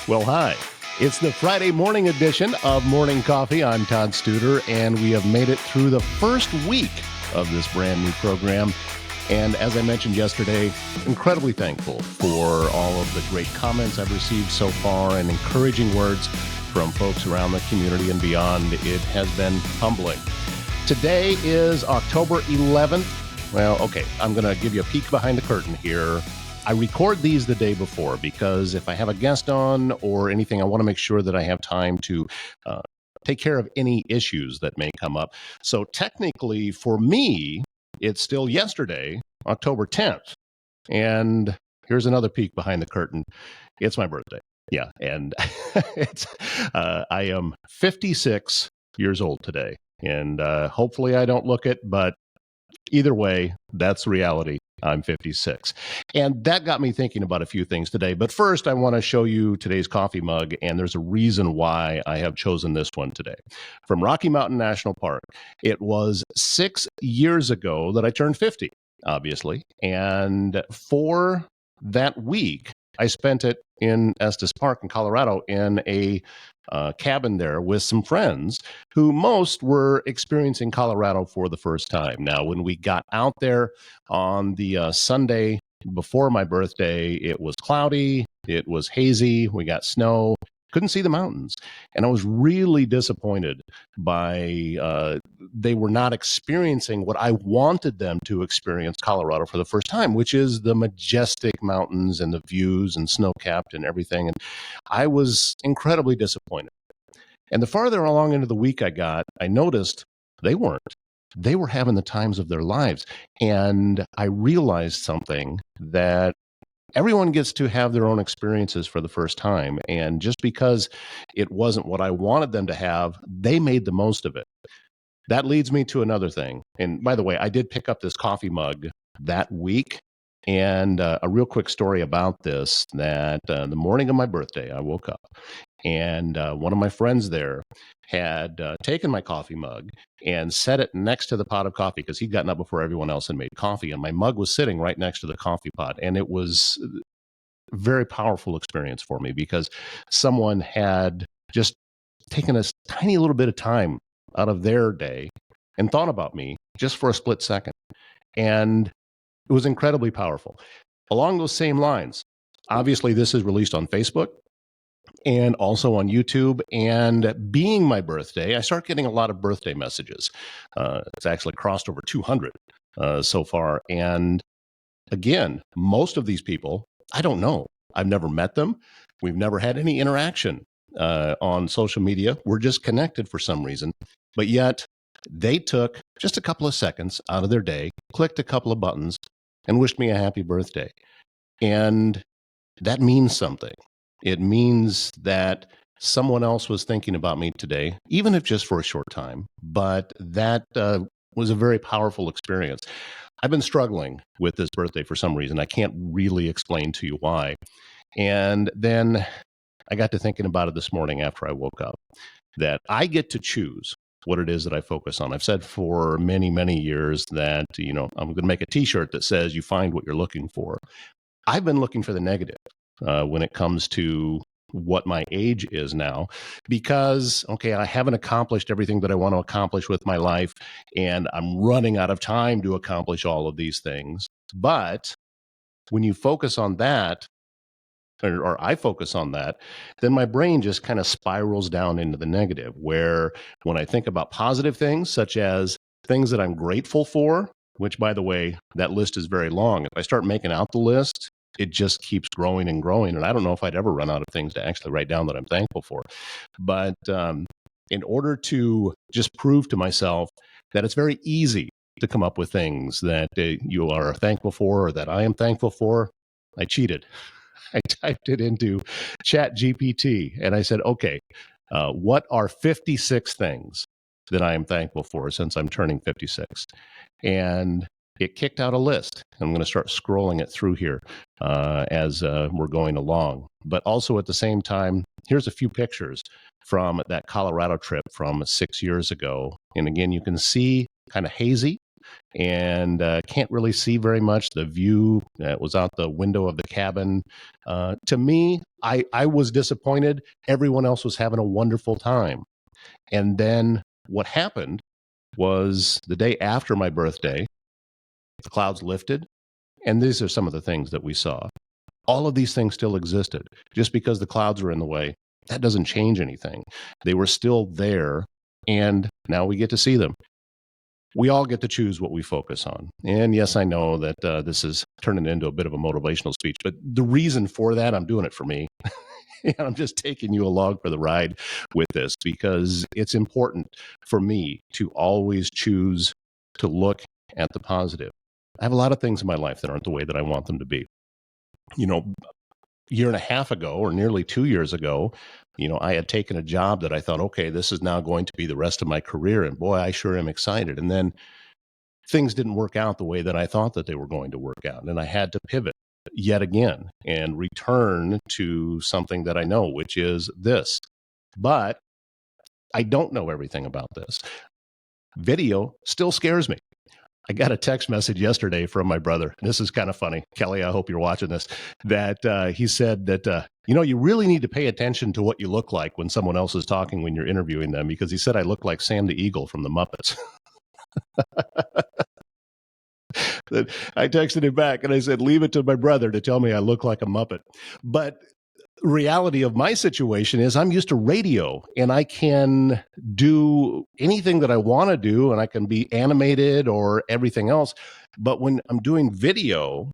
Well, hi. It's the Friday morning edition of Morning Coffee. I'm Todd Studer, and we have made it through the first week of this brand new program. And as I mentioned yesterday, incredibly thankful for all of the great comments I've received so far and encouraging words from folks around the community and beyond. It has been humbling. Today is October 11th. Well, okay, I'm going to give you a peek behind the curtain here. I record these the day before because if I have a guest on or anything, I want to make sure that I have time to take care of any issues that may come up. So technically, for me, it's still yesterday, October 10th. And here's another peek behind the curtain. It's my birthday. Yeah, and I am 56 years old today. And hopefully I don't look it, but either way, that's reality. I'm 56. And that got me thinking about a few things today. But first, I want to show you today's coffee mug, and there's a reason why I have chosen this one today. From Rocky Mountain National Park. It was 6 years ago that I turned 50, obviously. And for that week, I spent it in Estes Park in Colorado in a cabin there with some friends who most were experiencing Colorado for the first time. Now, when we got out there on the Sunday before my birthday, it was cloudy, it was hazy, we got snow, couldn't see the mountains. And I was really disappointed by they were not experiencing what I wanted them to experience Colorado for the first time, which is the majestic mountains and the views and snow-capped and everything. And I was incredibly disappointed. And the farther along into the week I got, I noticed they weren't. They were having the times of their lives. And I realized something, that everyone gets to have their own experiences for the first time. And just because it wasn't what I wanted them to have, they made the most of it. That leads me to another thing. And by the way, I did pick up this coffee mug that week. And a real quick story about this, that the morning of my birthday, I woke up and one of my friends there had taken my coffee mug and set it next to the pot of coffee because he'd gotten up before everyone else and made coffee. And my mug was sitting right next to the coffee pot. And it was a very powerful experience for me because someone had just taken a tiny little bit of time out of their day and thought about me just for a split second. And it was incredibly powerful. Along those same lines, obviously this is released on Facebook and also on YouTube. And being my birthday, I start getting a lot of birthday messages. It's actually crossed over 200 so far. And again, most of these people, I don't know. I've never met them. We've never had any interaction on social media. We're just connected for some reason. But yet, they took just a couple of seconds out of their day, clicked a couple of buttons, and wished me a happy birthday. And that means something. It means that someone else was thinking about me today, even if just for a short time. But that was a very powerful experience. I've been struggling with this birthday for some reason. I can't really explain to you why. And then I got to thinking about it this morning after I woke up, that I get to choose what it is that I focus on. I've said for many, many years that, I'm going to make a t-shirt that says you find what you're looking for. I've been looking for the negative when it comes to what my age is now, because, okay, I haven't accomplished everything that I want to accomplish with my life, and I'm running out of time to accomplish all of these things. But when you focus on that, or I focus on that, then my brain just kind of spirals down into the negative, where when I think about positive things, such as things that I'm grateful for, which, by the way, that list is very long. If I start making out the list, it just keeps growing and growing. And I don't know if I'd ever run out of things to actually write down that I'm thankful for. But in order to just prove to myself that it's very easy to come up with things that you are thankful for or that I am thankful for, I cheated. I typed it into ChatGPT and I said, okay, what are 56 things that I am thankful for since I'm turning 56? And it kicked out a list. I'm going to start scrolling it through here as we're going along. But also at the same time, here's a few pictures from that Colorado trip from 6 years ago. And again, you can see kind of hazy and can't really see very much. The view was out the window of the cabin. To me, I was disappointed. Everyone else was having a wonderful time. And then what happened was the day after my birthday, the clouds lifted. And these are some of the things that we saw. All of these things still existed. Just because the clouds were in the way, that doesn't change anything. They were still there, and now we get to see them. We all get to choose what we focus on. And yes, I know that this is turning into a bit of a motivational speech, but the reason for that, I'm doing it for me. And I'm just taking you along for the ride with this because it's important for me to always choose to look at the positive. I have a lot of things in my life that aren't the way that I want them to be. You know, a year and a half ago or nearly 2 years ago, I had taken a job that I thought, okay, this is now going to be the rest of my career. And boy, I sure am excited. And then things didn't work out the way that I thought that they were going to work out. And I had to pivot yet again and return to something that I know, which is this. But I don't know everything about this. Video still scares me. I got a text message yesterday from my brother. This is kind of funny. Kelly, I hope you're watching this. That he said that, you really need to pay attention to what you look like when someone else is talking when you're interviewing them, because he said I look like Sam the Eagle from the Muppets. I texted him back and I said, leave it to my brother to tell me I look like a Muppet. But reality of my situation is I'm used to radio and I can do anything that I want to do and I can be animated or everything else. But when I'm doing video,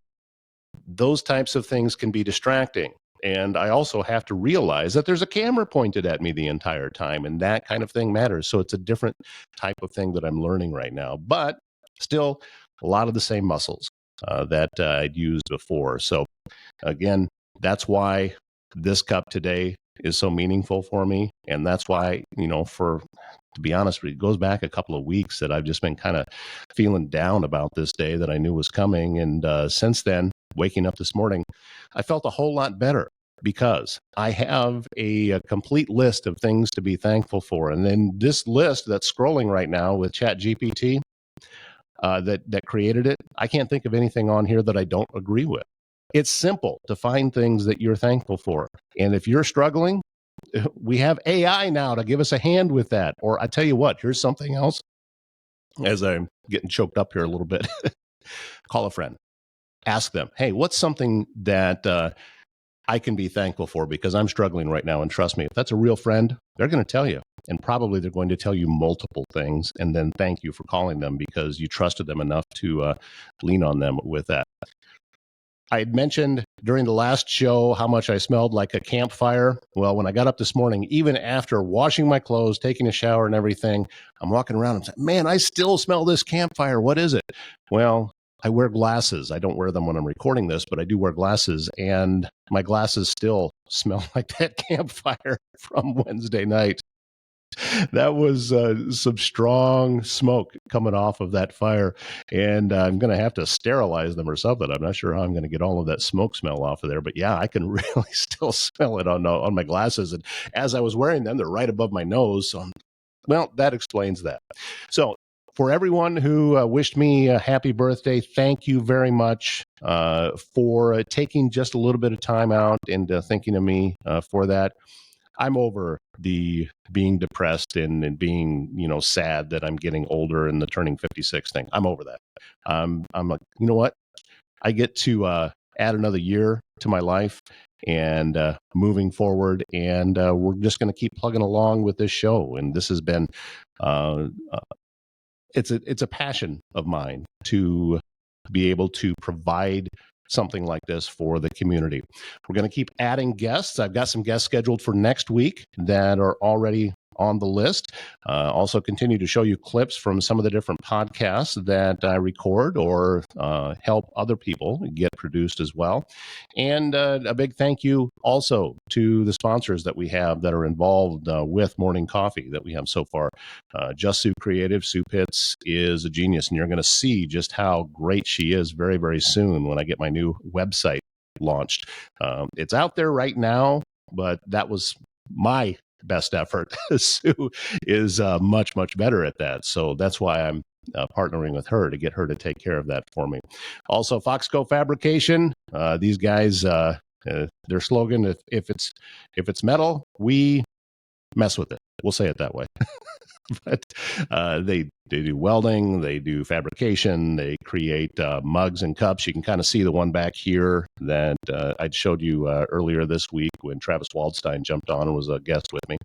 those types of things can be distracting. And I also have to realize that there's a camera pointed at me the entire time, and that kind of thing matters. So it's a different type of thing that I'm learning right now, but still a lot of the same muscles that I'd used before. So again, that's why this cup today is so meaningful for me. And that's why, to be honest with you, it goes back a couple of weeks that I've just been kind of feeling down about this day that I knew was coming. And since then, waking up this morning, I felt a whole lot better because I have a complete list of things to be thankful for. And then this list that's scrolling right now with ChatGPT that created it, I can't think of anything on here that I don't agree with. It's simple to find things that you're thankful for. And if you're struggling, we have AI now to give us a hand with that. Or I tell you what, here's something else. As I'm getting choked up here a little bit, call a friend. Ask them, hey, what's something that I can be thankful for because I'm struggling right now? And trust me, if that's a real friend, they're going to tell you. And probably they're going to tell you multiple things and then thank you for calling them because you trusted them enough to lean on them with that. I had mentioned during the last show how much I smelled like a campfire. Well, when I got up this morning, even after washing my clothes, taking a shower and everything, I'm walking around and saying, man, I still smell this campfire. What is it? Well, I wear glasses. I don't wear them when I'm recording this, but I do wear glasses, and my glasses still smell like that campfire from Wednesday night. That was some strong smoke coming off of that fire, and I'm going to have to sterilize them or something. I'm not sure how I'm going to get all of that smoke smell off of there, but yeah, I can really still smell it on my glasses. And as I was wearing them, they're right above my nose. So, well, that explains that. So for everyone who wished me a happy birthday, thank you very much for taking just a little bit of time out and thinking of me for that. I'm over the being depressed and being, sad that I'm getting older and the turning 56 thing. I'm over that. I'm like, you know what? I get to add another year to my life and moving forward. And we're just going to keep plugging along with this show. And this has been, it's a passion of mine to be able to provide something like this for the community. We're going to keep adding guests. I've got some guests scheduled for next week that are already on the list. Also continue to show you clips from some of the different podcasts that I record or help other people get produced as well. And a big thank you also to the sponsors that we have that are involved with Morning Coffee that we have so far. Just Sue Creative. Sue Pitts is a genius, and you're going to see just how great she is very, very soon when I get my new website launched. It's out there right now, but that was my best effort. Sue is much, much better at that. So that's why I'm partnering with her to get her to take care of that for me. Also, Foxco Fabrication. These guys, their slogan: if it's metal, we mess with it. We'll say it that way. But they do welding, they do fabrication, they create mugs and cups. You can kind of see the one back here that I showed you earlier this week when Travis Waldstein jumped on and was a guest with me.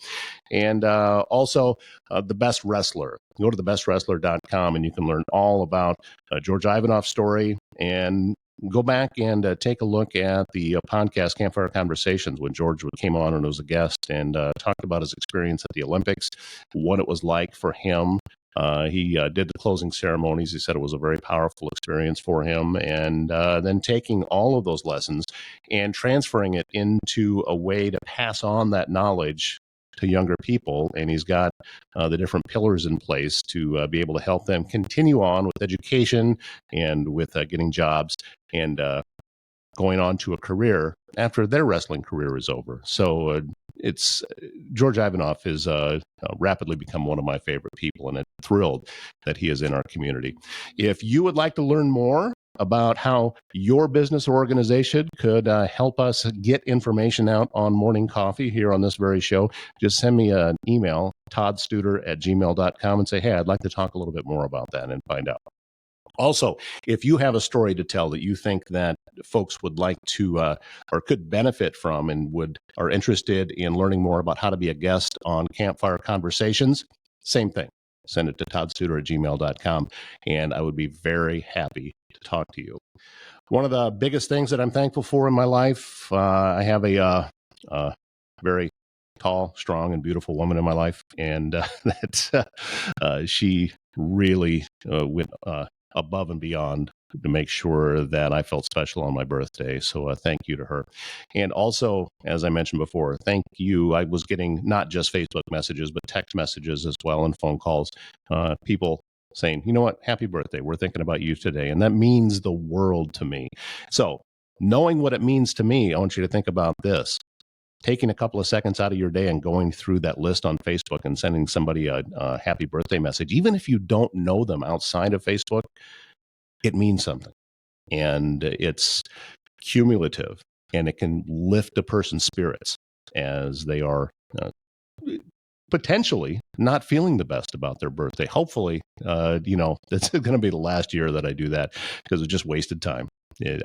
And also The Best Wrestler. Go to thebestwrestler.com and you can learn all about George Ivanoff's story, and go back and take a look at the podcast Campfire Conversations when George came on and was a guest and talked about his experience at the Olympics, what it was like for him. He did the closing ceremonies. He said it was a very powerful experience for him. And then taking all of those lessons and transferring it into a way to pass on that knowledge to younger people. And he's got the different pillars in place to be able to help them continue on with education and with getting jobs and going on to a career after their wrestling career is over. So it's George Ivanoff has rapidly become one of my favorite people, and I'm thrilled that he is in our community. If you would like to learn more about how your business or organization could help us get information out on Morning Coffee here on this very show, just send me an email, toddstuder@gmail.com, and say, hey, I'd like to talk a little bit more about that and find out. Also, if you have a story to tell that you think that folks would like to or could benefit from and are interested in learning more about how to be a guest on Campfire Conversations, same thing. Send it to toddstuder@gmail.com, and I would be very happy to talk to you. One of the biggest things that I'm thankful for in my life, I have a very tall, strong, and beautiful woman in my life, and she really went above and beyond to make sure that I felt special on my birthday. So thank you to her. And also, as I mentioned before, thank you. I was getting not just Facebook messages, but text messages as well and phone calls. People saying, you know what, happy birthday. We're thinking about you today. And that means the world to me. So knowing what it means to me, I want you to think about this. Taking a couple of seconds out of your day and going through that list on Facebook and sending somebody a happy birthday message, even if you don't know them outside of Facebook, it means something. And it's cumulative, and it can lift a person's spirits as they are potentially not feeling the best about their birthday. Hopefully, that's going to be the last year that I do that, because it just wasted time.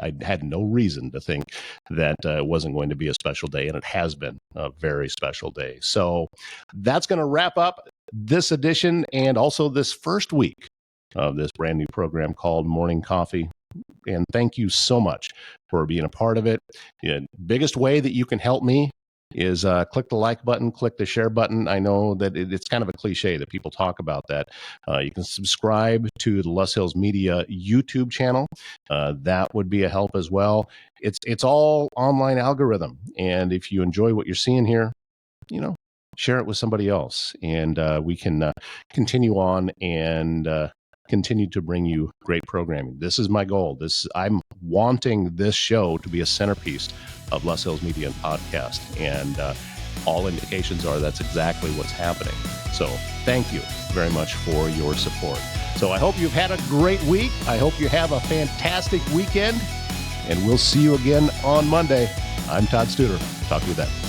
I had no reason to think that it wasn't going to be a special day, and it has been a very special day. So that's going to wrap up this edition and also this first week of this brand new program called Morning Coffee. And thank you so much for being a part of it. The biggest way that you can help me is click the like button, click the share button. I know that it's kind of a cliche that people talk about that. You can subscribe to the Les Hills Media YouTube channel. That would be a help as well. It's all online algorithm. And if you enjoy what you're seeing here, share it with somebody else. And we can continue on and continue to bring you great programming. This is my goal. I'm wanting this show to be a centerpiece of Les Hills Media and Podcast, and all indications are that's exactly what's happening. So thank you very much for your support. So I hope you've had a great week. I hope you have a fantastic weekend, and we'll see you again on Monday. I'm Todd Studer. Talk to you then.